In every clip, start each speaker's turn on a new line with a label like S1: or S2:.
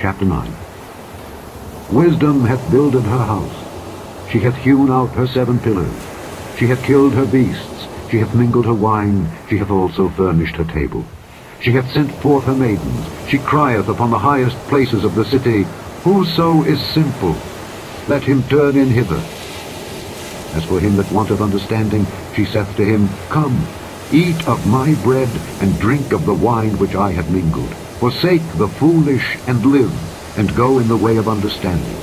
S1: Chapter 9. Wisdom hath builded her house. She hath hewn out her 7 pillars. She hath killed her beasts. She hath mingled her wine. She hath also furnished her table. She hath sent forth her maidens. She crieth upon the highest places of the city, Whoso is simple, let him turn in hither. As for him that wanteth understanding, she saith to him, Come, eat of my bread, and drink of the wine which I have mingled. Forsake the foolish, and live, and go in the way of understanding.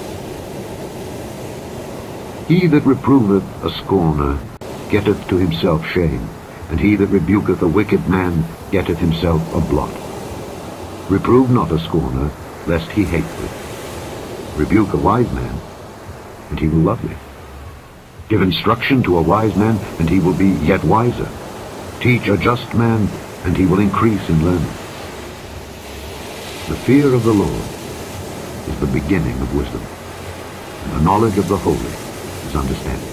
S1: He that reproveth a scorner getteth to himself shame, and he that rebuketh a wicked man getteth himself a blot. Reprove not a scorner, lest he hate thee. Rebuke a wise man, and he will love thee. Give instruction to a wise man, and he will be yet wiser. Teach a just man, and he will increase in learning. The fear of the Lord is the beginning of wisdom, and the knowledge of the holy is understanding.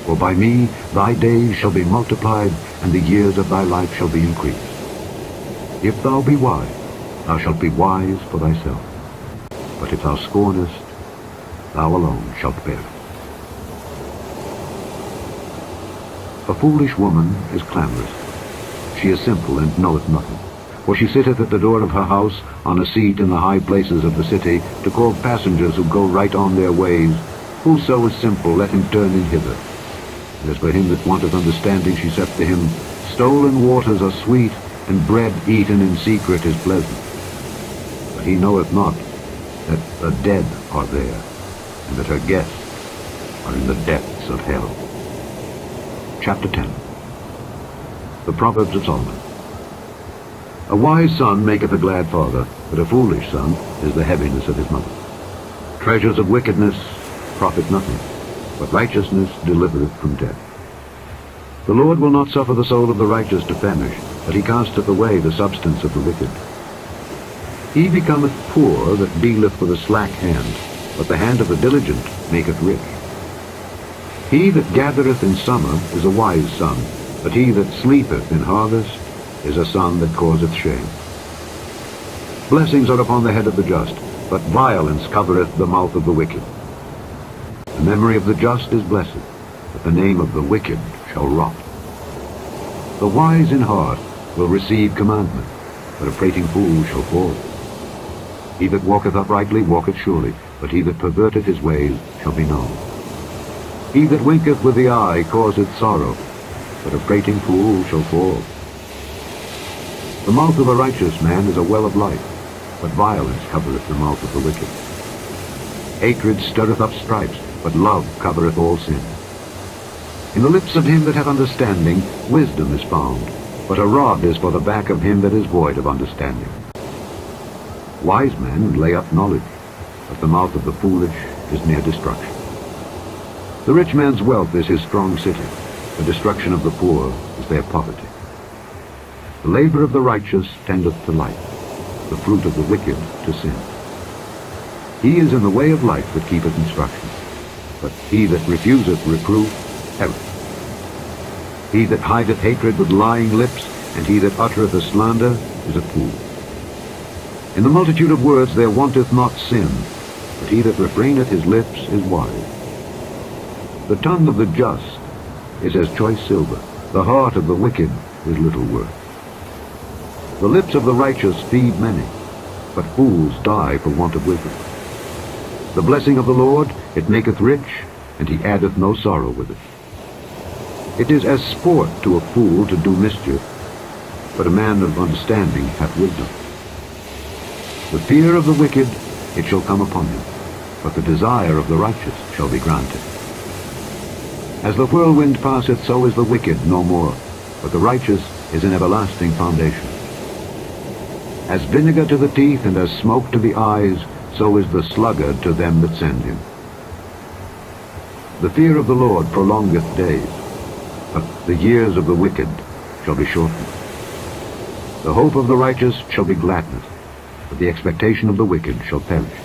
S1: For by me thy days shall be multiplied, and the years of thy life shall be increased. If thou be wise, thou shalt be wise for thyself. But if thou scornest, thou alone shalt perish. A foolish woman is clamorous. She is simple, and knoweth nothing. For she sitteth at the door of her house, on a seat in the high places of the city, to call passengers who go right on their ways. Whoso is simple, let him turn in hither. And as for him that wanteth understanding, she saith to him, Stolen waters are sweet, and bread eaten in secret is pleasant. But he knoweth not that the dead are there, and that her guests are in the depths of hell. Chapter 10. The Proverbs of Solomon. A wise son maketh a glad father, but a foolish son is the heaviness of his mother. Treasures of wickedness profit nothing, but righteousness delivereth from death. The Lord will not suffer the soul of the righteous to famish, but he casteth away the substance of the wicked. He becometh poor that dealeth with a slack hand, but the hand of the diligent maketh rich. He that gathereth in summer is a wise son, but he that sleepeth in harvest is a son that causeth shame. Blessings are upon the head of the just, but violence covereth the mouth of the wicked. The memory of the just is blessed, but the name of the wicked shall rot. The wise in heart will receive commandment, but a prating fool shall fall. He that walketh uprightly walketh surely, but he that perverteth his ways shall be known. He that winketh with the eye causeth sorrow, but a prating fool shall fall. The mouth of a righteous man is a well of life, but violence covereth the mouth of the wicked. Hatred stirreth up stripes, but love covereth all sin. In the lips of him that hath understanding wisdom is found, but a rod is for the back of him that is void of understanding. Wise men lay up knowledge, but the mouth of the foolish is near destruction. The rich man's wealth is his strong city, the destruction of the poor is their poverty. The labor of the righteous tendeth to life, the fruit of the wicked to sin. He is in the way of life that keepeth instruction, but he that refuseth reproof erreth. He that hideth hatred with lying lips, and he that uttereth a slander is a fool. In the multitude of words there wanteth not sin, but he that refraineth his lips is wise. The tongue of the just is as choice silver, the heart of the wicked is little worth. The lips of the righteous feed many, but fools die for want of wisdom. The blessing of the Lord, it maketh rich, and he addeth no sorrow with it. It is as sport to a fool to do mischief, but a man of understanding hath wisdom. The fear of the wicked, it shall come upon him, but the desire of the righteous shall be granted. As the whirlwind passeth, so is the wicked no more, but the righteous is an everlasting foundation. As vinegar to the teeth and as smoke to the eyes, so is the sluggard to them that send him. The fear of the Lord prolongeth days, but the years of the wicked shall be shortened. The hope of the righteous shall be gladness, but the expectation of the wicked shall perish.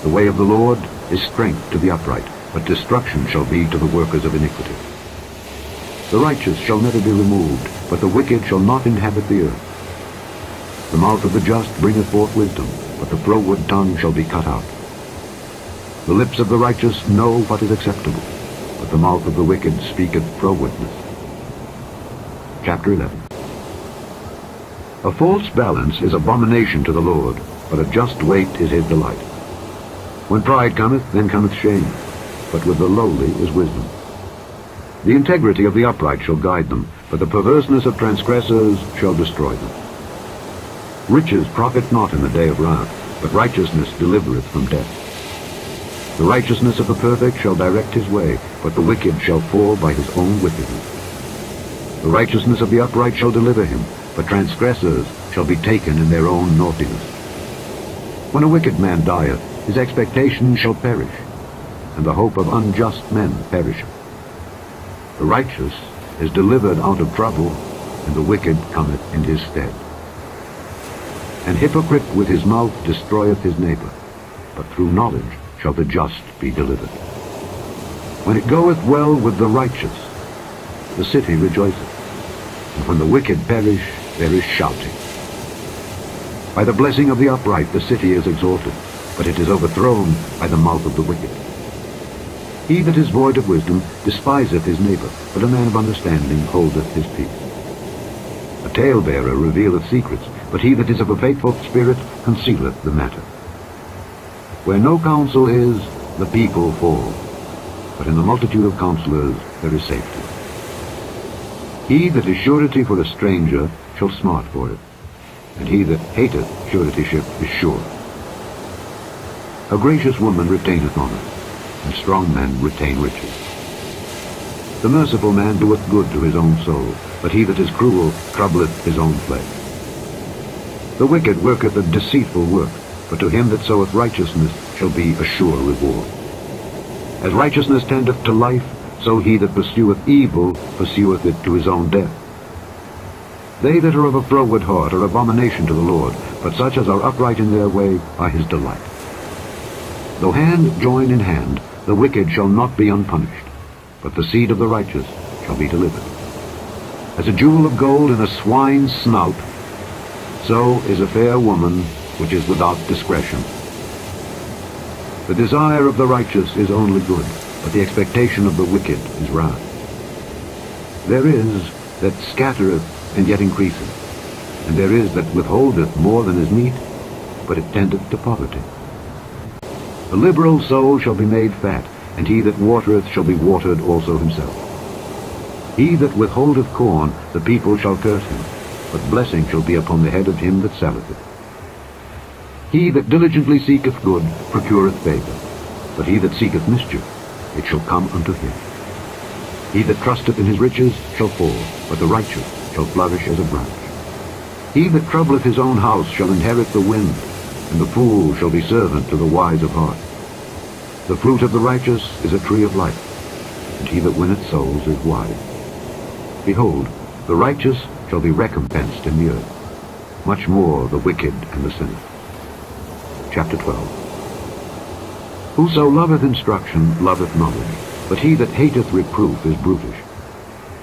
S1: The way of the Lord is strength to the upright, but destruction shall be to the workers of iniquity. The righteous shall never be removed, but the wicked shall not inhabit the earth. The mouth of the just bringeth forth wisdom, but the froward tongue shall be cut out. The lips of the righteous know what is acceptable, but the mouth of the wicked speaketh frowardness. Chapter 11. A false balance is abomination to the Lord, but a just weight is his delight. When pride cometh, then cometh shame, but with the lowly is wisdom. The integrity of the upright shall guide them, but the perverseness of transgressors shall destroy them. Riches profit not in the day of wrath, but righteousness delivereth from death. The righteousness of the perfect shall direct his way, but the wicked shall fall by his own wickedness. The righteousness of the upright shall deliver him, but transgressors shall be taken in their own naughtiness. When a wicked man dieth, his expectation shall perish, and the hope of unjust men perisheth. The righteous is delivered out of trouble, and the wicked cometh in his stead. An hypocrite with his mouth destroyeth his neighbor, but through knowledge shall the just be delivered. When it goeth well with the righteous, the city rejoiceth, and when the wicked perish, there is shouting. By the blessing of the upright the city is exalted, but it is overthrown by the mouth of the wicked. He that is void of wisdom despiseth his neighbor, but a man of understanding holdeth his peace. A talebearer revealeth secrets, but he that is of a faithful spirit concealeth the matter. Where no counsel is, the people fall, but in the multitude of counselors there is safety. He that is surety for a stranger shall smart for it, and he that hateth suretyship is sure. A gracious woman retaineth honor, and strong men retain riches. The merciful man doeth good to his own soul, but he that is cruel troubleth his own flesh. The wicked worketh a deceitful work, but to him that soweth righteousness shall be a sure reward. As righteousness tendeth to life, so he that pursueth evil pursueth it to his own death. They that are of a froward heart are abomination to the Lord, but such as are upright in their way are his delight. Though hand join in hand, the wicked shall not be unpunished, but the seed of the righteous shall be delivered. As a jewel of gold in a swine's snout, so is a fair woman which is without discretion. The desire of the righteous is only good, but the expectation of the wicked is wrath. There is that scattereth and yet increaseth, and there is that withholdeth more than is meet, but it tendeth to poverty. The liberal soul shall be made fat, and he that watereth shall be watered also himself. He that withholdeth corn, the people shall curse him, but blessing shall be upon the head of him that selleth it. He that diligently seeketh good procureth favor, but he that seeketh mischief, it shall come unto him. He that trusteth in his riches shall fall, but the righteous shall flourish as a branch. He that troubleth his own house shall inherit the wind, and the fool shall be servant to the wise of heart. The fruit of the righteous is a tree of life, and he that winneth souls is wise. Behold, the righteous shall be recompensed in the earth, much more the wicked and the sinner. Chapter 12. Whoso loveth instruction loveth knowledge, but he that hateth reproof is brutish.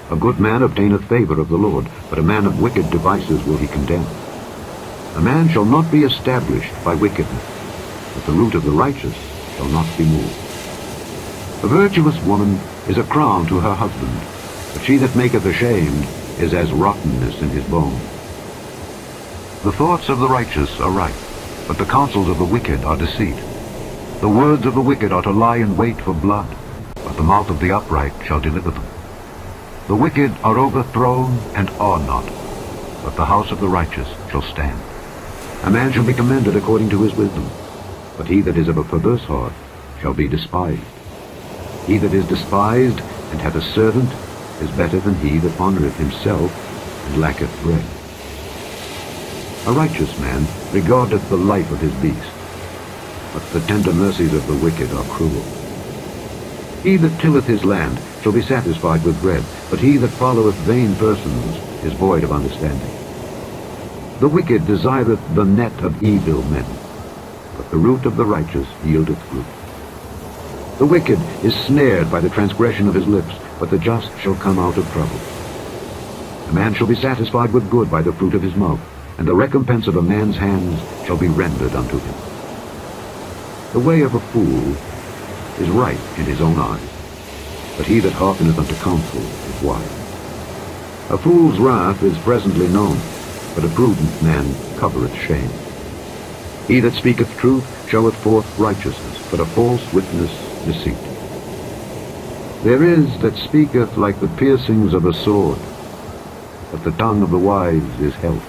S1: A good man obtaineth favor of the Lord, but a man of wicked devices will he condemn. A man shall not be established by wickedness, but the root of the righteous shall not be moved. A virtuous woman is a crown to her husband, but she that maketh ashamed is as rottenness in his bones. The thoughts of the righteous are right, but the counsels of the wicked are deceit. The words of the wicked are to lie in wait for blood, but the mouth of the upright shall deliver them. The wicked are overthrown and are not, but the house of the righteous shall stand. A man shall be commended according to his wisdom, but he that is of a perverse heart shall be despised. He that is despised and hath a servant is better than he that honoureth himself and lacketh bread. A righteous man regardeth the life of his beast, but the tender mercies of the wicked are cruel. He that tilleth his land shall be satisfied with bread, but he that followeth vain persons is void of understanding. The wicked desireth the net of evil men, but the root of the righteous yieldeth fruit. The wicked is snared by the transgression of his lips, but the just shall come out of trouble. A man shall be satisfied with good by the fruit of his mouth, and the recompense of a man's hands shall be rendered unto him. The way of a fool is right in his own eyes, but he that hearkeneth unto counsel is wise. A fool's wrath is presently known, but a prudent man covereth shame. He that speaketh truth showeth forth righteousness, but a false witness deceit. There is that speaketh like the piercings of a sword, but the tongue of the wise is health.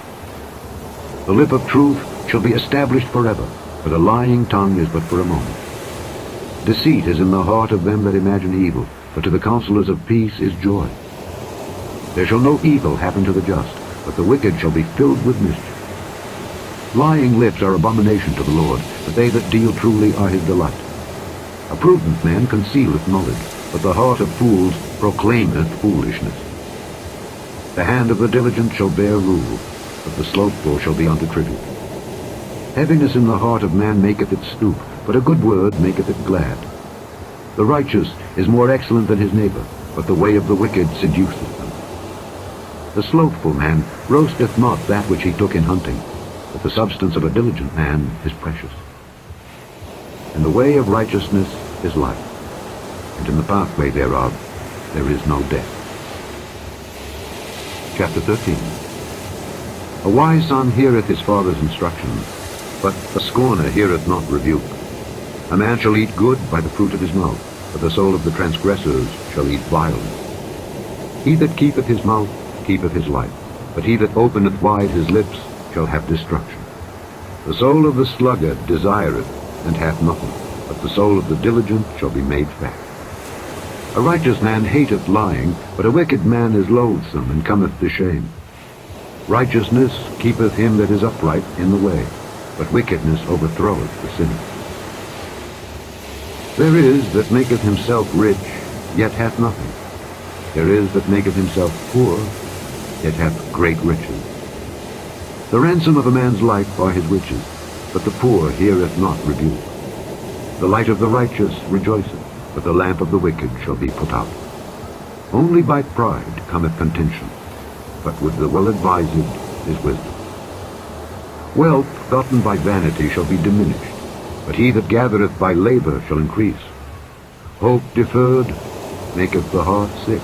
S1: The lip of truth shall be established forever, but a lying tongue is but for a moment. Deceit is in the heart of them that imagine evil, but to the counselors of peace is joy. There shall no evil happen to the just, but the wicked shall be filled with mischief. Lying lips are abomination to the Lord, but they that deal truly are his delight. A prudent man concealeth knowledge, but the heart of fools proclaimeth foolishness. The hand of the diligent shall bear rule, but the slothful shall be unto tribute. Heaviness in the heart of man maketh it stoop, but a good word maketh it glad. The righteous is more excellent than his neighbor, but the way of the wicked seduceth them. The slothful man roasteth not that which he took in hunting, but the substance of a diligent man is precious. And the way of righteousness is life, and in the pathway thereof there is no death. Chapter 13. A wise son heareth his father's instruction, but a scorner heareth not rebuke. A man shall eat good by the fruit of his mouth, but the soul of the transgressors shall eat violence. He that keepeth his mouth keepeth his life, but he that openeth wide his lips shall have destruction. The soul of the sluggard desireth, and hath nothing, but the soul of the diligent shall be made fat. A righteous man hateth lying, but a wicked man is loathsome, and cometh to shame. Righteousness keepeth him that is upright in the way, but wickedness overthroweth the sinner. There is that maketh himself rich, yet hath nothing. There is that maketh himself poor, yet hath great riches. The ransom of a man's life are his riches, but the poor heareth not rebuke. The light of the righteous rejoiceth, but the lamp of the wicked shall be put out. Only by pride cometh contention, but with the well-advised is wisdom. Wealth gotten by vanity shall be diminished, but he that gathereth by labor shall increase. Hope deferred maketh the heart sick,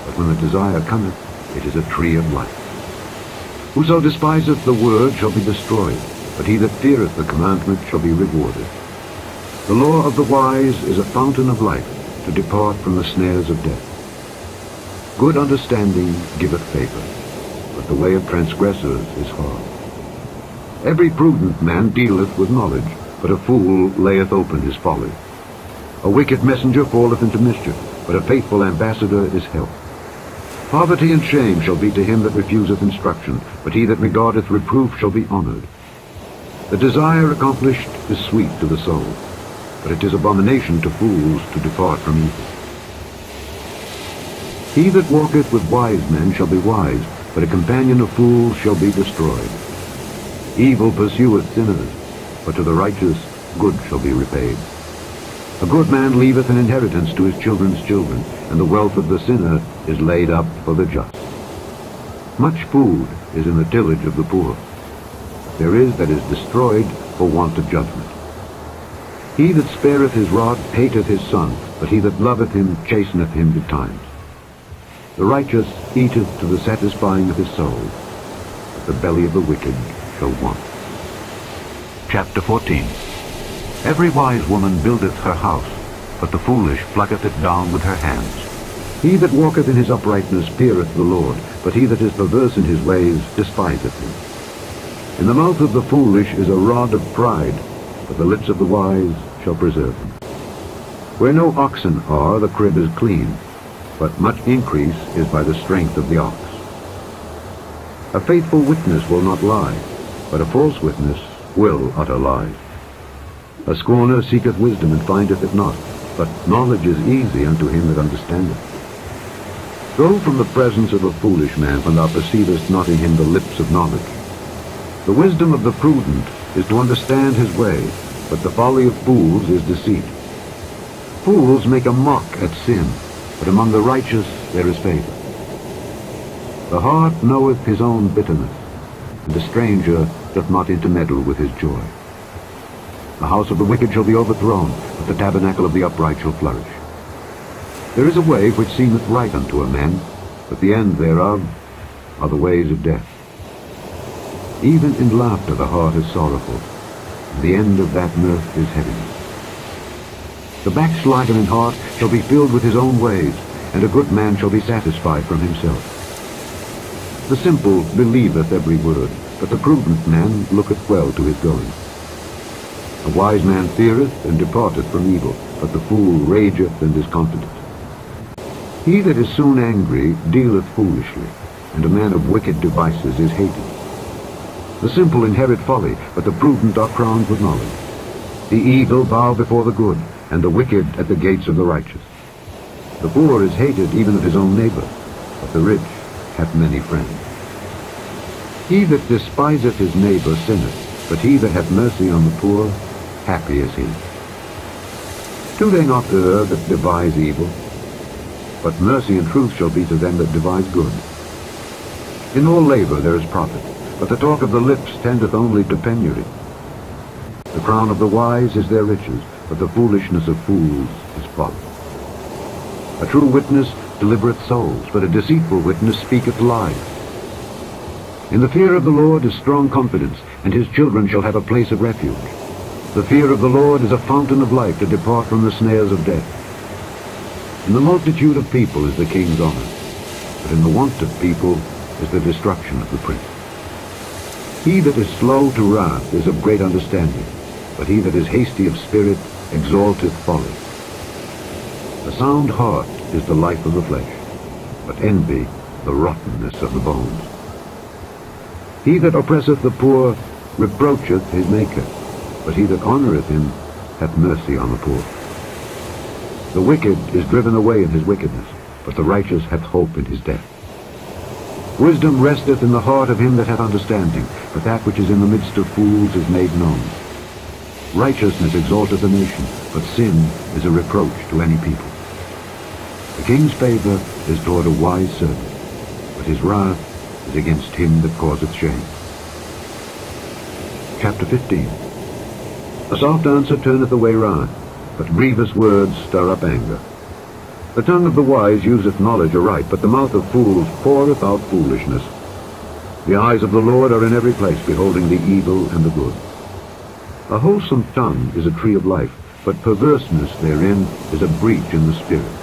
S1: but when the desire cometh, it is a tree of life. Whoso despiseth the word shall be destroyed, but he that feareth the commandment shall be rewarded. The law of the wise is a fountain of life, to depart from the snares of death. Good understanding giveth favor, but the way of transgressors is hard. Every prudent man dealeth with knowledge, but a fool layeth open his folly. A wicked messenger falleth into mischief, but a faithful ambassador is health. Poverty and shame shall be to him that refuseth instruction, but he that regardeth reproof shall be honored. The desire accomplished is sweet to the soul, but it is abomination to fools to depart from evil. He that walketh with wise men shall be wise, but a companion of fools shall be destroyed. Evil pursueth sinners, but to the righteous good shall be repaid. A good man leaveth an inheritance to his children's children, and the wealth of the sinner is laid up for the just. Much food is in the tillage of the poor. There is that is destroyed for want of judgment. He that spareth his rod hateth his son, but he that loveth him chasteneth him betimes. The righteous eateth to the satisfying of his soul, but the belly of the wicked shall want. Chapter 14. Every wise woman buildeth her house, but the foolish plucketh it down with her hands. He that walketh in his uprightness feareth the Lord, but he that is perverse in his ways despiseth him. In the mouth of the foolish is a rod of pride, but the lips of the wise shall preserve them. Where no oxen are, the crib is clean, but much increase is by the strength of the ox. A faithful witness will not lie, but a false witness will utter lies. A scorner seeketh wisdom and findeth it not, but knowledge is easy unto him that understandeth. Go from the presence of a foolish man when thou perceivest not in him the lips of knowledge. The wisdom of the prudent is to understand his way, but the folly of fools is deceit. Fools make a mock at sin, but among the righteous there is favor. The heart knoweth his own bitterness, and a stranger doth not intermeddle with his joy. The house of the wicked shall be overthrown, but the tabernacle of the upright shall flourish. There is a way which seemeth right unto a man, but the end thereof are the ways of death. Even in laughter the heart is sorrowful, and the end of that mirth is heaviness. The backslider in heart shall be filled with his own ways, and a good man shall be satisfied from himself. The simple believeth every word, but the prudent man looketh well to his going. A wise man feareth and departeth from evil, but the fool rageth and is confident. He that is soon angry dealeth foolishly, and a man of wicked devices is hated. The simple inherit folly, but the prudent are crowned with knowledge. The evil bow before the good, and the wicked at the gates of the righteous. The poor is hated even of his own neighbor, but the rich hath many friends. He that despiseth his neighbor sinneth, but he that hath mercy on the poor, happy is he. Do they not err that devise evil? But mercy and truth shall be to them that devise good. In all labor there is profit, but the talk of the lips tendeth only to penury. The crown of the wise is their riches, but the foolishness of fools is folly. A true witness delivereth souls, but a deceitful witness speaketh lies. In the fear of the Lord is strong confidence, and his children shall have a place of refuge. The fear of the Lord is a fountain of life to depart from the snares of death. In the multitude of people is the king's honor, but in the want of people is the destruction of the prince. He that is slow to wrath is of great understanding, but he that is hasty of spirit exalteth folly. A sound heart is the life of the flesh, but envy the rottenness of the bones. He that oppresseth the poor reproacheth his Maker, but he that honoureth him hath mercy on the poor. The wicked is driven away in his wickedness, but the righteous hath hope in his death. Wisdom resteth in the heart of him that hath understanding, but that which is in the midst of fools is made known. Righteousness exalteth a nation, but sin is a reproach to any people. The king's favour is toward a wise servant, but his wrath is against him that causeth shame. Chapter 15. A soft answer turneth away wrath, but grievous words stir up anger. The tongue of the wise useth knowledge aright, but the mouth of fools poureth out foolishness. The eyes of the Lord are in every place, beholding the evil and the good. A wholesome tongue is a tree of life, but perverseness therein is a breach in the spirit.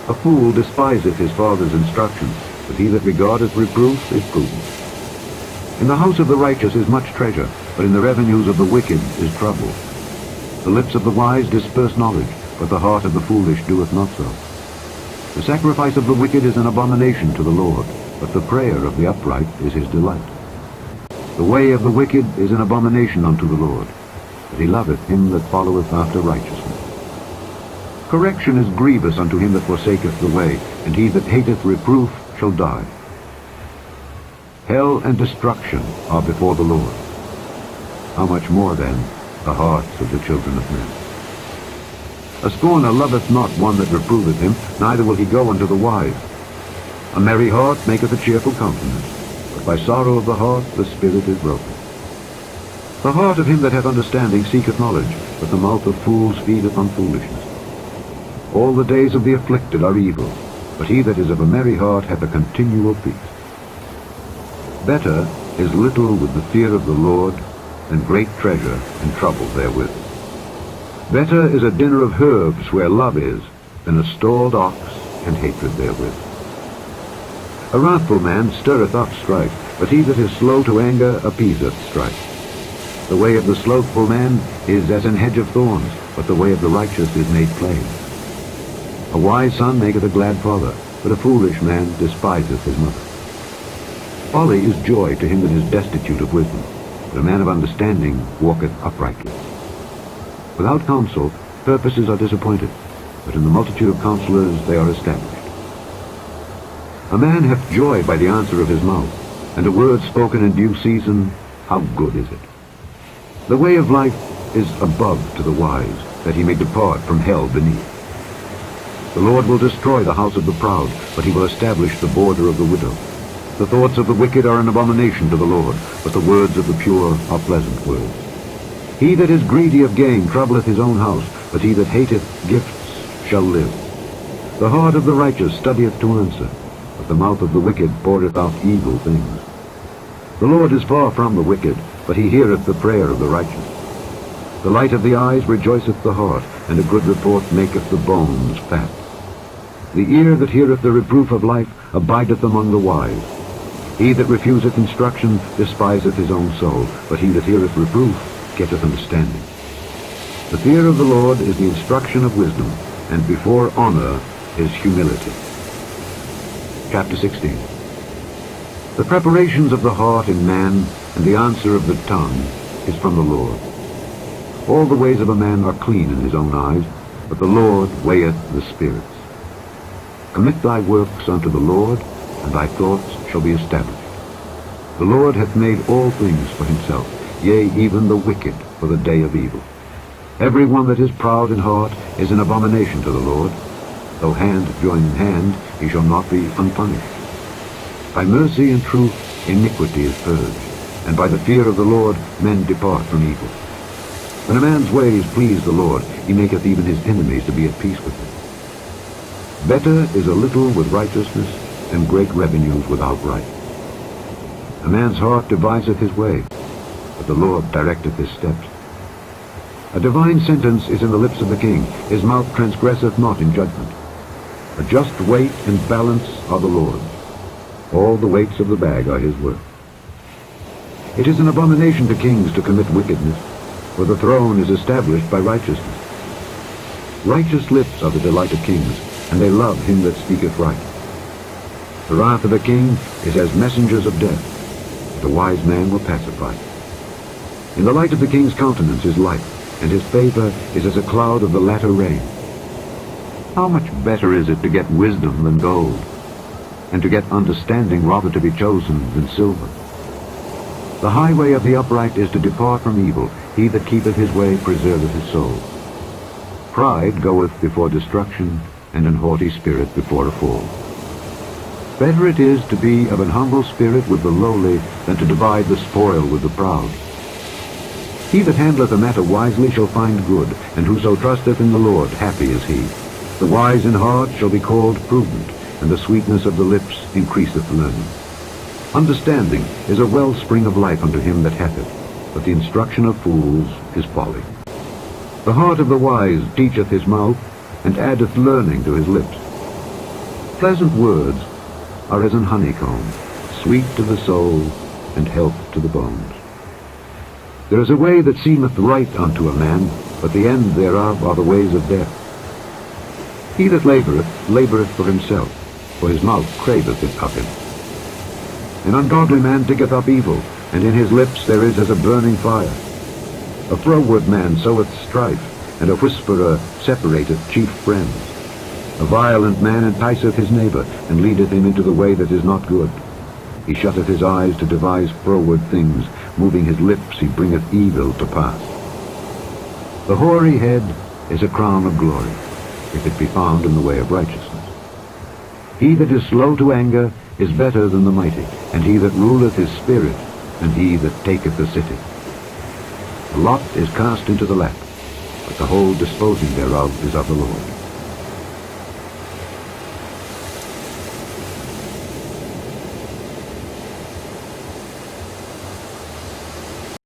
S1: A fool despiseth his father's instructions, but he that regardeth reproof is prudent. In the house of the righteous is much treasure, but in the revenues of the wicked is trouble. The lips of the wise disperse knowledge, but the heart of the foolish doeth not so. The sacrifice of the wicked is an abomination to the Lord, but the prayer of the upright is his delight. The way of the wicked is an abomination unto the Lord, but he loveth him that followeth after righteousness. Correction is grievous unto him that forsaketh the way, and he that hateth reproof shall die. Hell and destruction are before the Lord. How much more, then, the hearts of the children of men? A scorner loveth not one that reproveth him, neither will he go unto the wise. A merry heart maketh a cheerful countenance, but by sorrow of the heart the spirit is broken. The heart of him that hath understanding seeketh knowledge, but the mouth of fools feedeth on foolishness. All the days of the afflicted are evil, but he that is of a merry heart hath a continual peace. Better is little with the fear of the Lord than great treasure and trouble therewith. Better is a dinner of herbs where love is, than a stalled ox and hatred therewith. A wrathful man stirreth up strife, but he that is slow to anger appeaseth strife. The way of the slothful man is as an hedge of thorns, but the way of the righteous is made plain. A wise son maketh a glad father, but a foolish man despiseth his mother. Folly is joy to him that is destitute of wisdom, but a man of understanding walketh uprightly. Without counsel, purposes are disappointed, but in the multitude of counselors they are established. A man hath joy by the answer of his mouth, and a word spoken in due season, how good is it? The way of life is above to the wise, that he may depart from hell beneath. The Lord will destroy the house of the proud, but he will establish the border of the widow. The thoughts of the wicked are an abomination to the Lord, but the words of the pure are pleasant words. He that is greedy of gain troubleth his own house, but he that hateth gifts shall live. The heart of the righteous studieth to answer, but the mouth of the wicked poureth out evil things. The Lord is far from the wicked, but he heareth the prayer of the righteous. The light of the eyes rejoiceth the heart, and a good report maketh the bones fat. The ear that heareth the reproof of life abideth among the wise. He that refuseth instruction despiseth his own soul, but he that heareth reproof getteth understanding. The fear of the Lord is the instruction of wisdom, and before honor is humility. Chapter 16. The preparations of the heart in man, and the answer of the tongue, is from the Lord. All the ways of a man are clean in his own eyes, but the Lord weigheth the spirits. Commit thy works unto the Lord, and thy thoughts shall be established. The Lord hath made all things for himself, yea, even the wicked for the day of evil. Every one that is proud in heart is an abomination to the Lord. Though hand join in hand, he shall not be unpunished. By mercy and truth iniquity is purged, and by the fear of the Lord men depart from evil. When a man's ways please the Lord, he maketh even his enemies to be at peace with him. Better is a little with righteousness than great revenues without right. A man's heart deviseth his way, but the Lord directeth his steps. A divine sentence is in the lips of the king, his mouth transgresseth not in judgment. A just weight and balance are the Lord's. All the weights of the bag are his work. It is an abomination to kings to commit wickedness, for the throne is established by righteousness. Righteous lips are the delight of kings, and they love him that speaketh right. The wrath of a king is as messengers of death, but a wise man will pacify. In the light of the king's countenance is life, and his favor is as a cloud of the latter rain. How much better is it to get wisdom than gold, and to get understanding rather to be chosen than silver? The highway of the upright is to depart from evil. He that keepeth his way preserveth his soul. Pride goeth before destruction, and an haughty spirit before a fall. Better it is to be of an humble spirit with the lowly than to divide the spoil with the proud. He that handleth a matter wisely shall find good, and whoso trusteth in the Lord, happy is he. The wise in heart shall be called prudent, and the sweetness of the lips increaseth learning. Understanding is a wellspring of life unto him that hath it, but the instruction of fools is folly. The heart of the wise teacheth his mouth, and addeth learning to his lips. Pleasant words are as an honeycomb, sweet to the soul, and health to the bones. There is a way that seemeth right unto a man, but the end thereof are the ways of death. He that laboureth, laboureth for himself, for his mouth craveth it of him. An ungodly man diggeth up evil, and in his lips there is as a burning fire. A froward man soweth strife, and a whisperer separateth chief friends. A violent man enticeth his neighbor, and leadeth him into the way that is not good. He shutteth his eyes to devise froward things, moving his lips he bringeth evil to pass. The hoary head is a crown of glory, if it be found in the way of righteousness. He that is slow to anger is better than the mighty, and he that ruleth his spirit than he that taketh the city. The lot is cast into the lap, but the whole disposing thereof is of the Lord.